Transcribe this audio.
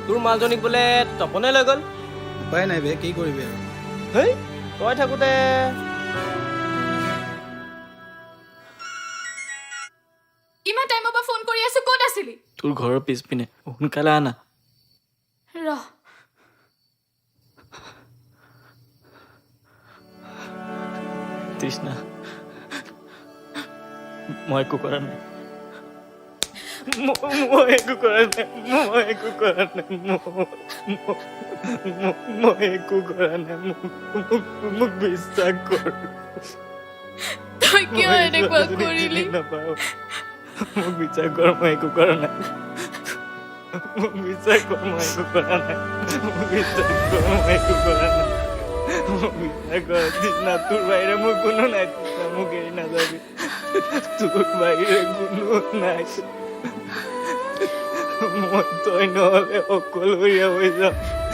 তোৰ মালজনীক বোলে তপনে লৈ গ'ল। উপায় নাই বে, কি কৰিবি আৰু। হেই তই থাকোঁতে ইমান টাইমৰ পৰা ফোন কৰি আছো, ক'ত আছিলি? তোৰ ঘৰৰ পিছপিনে, সোনকালে আনা। ৰহ। তৃষ্ণা, মই একো কৰা নাই। মই একো কৰা নাই। মই একো কৰা নাই। মই একো কৰা নাই। মোক বিশ্বাস কৰ। তই কিয় মই এনেকুৱা ছোৱালীজনীক কৰিলি? চিনি নাপাওঁ। মোক বিশ্বাস কৰ, মই একো কৰা নাই। মোক বিশ্বাস কৰ, মই একো কৰা নাই। মোক বিশ্বাস কৰ, মই একো কৰা নাই। মোক বিশ্বাস কৰ তৃষ্ণা, তোৰ বাহিৰে মোৰ কোনো নাই। তৃষ্ণা, মোক এৰি নাযাবি। তোৰ বাহিৰে কোনো নাই। মই তই নহ'লে অকলশৰীয়া হৈ যাম।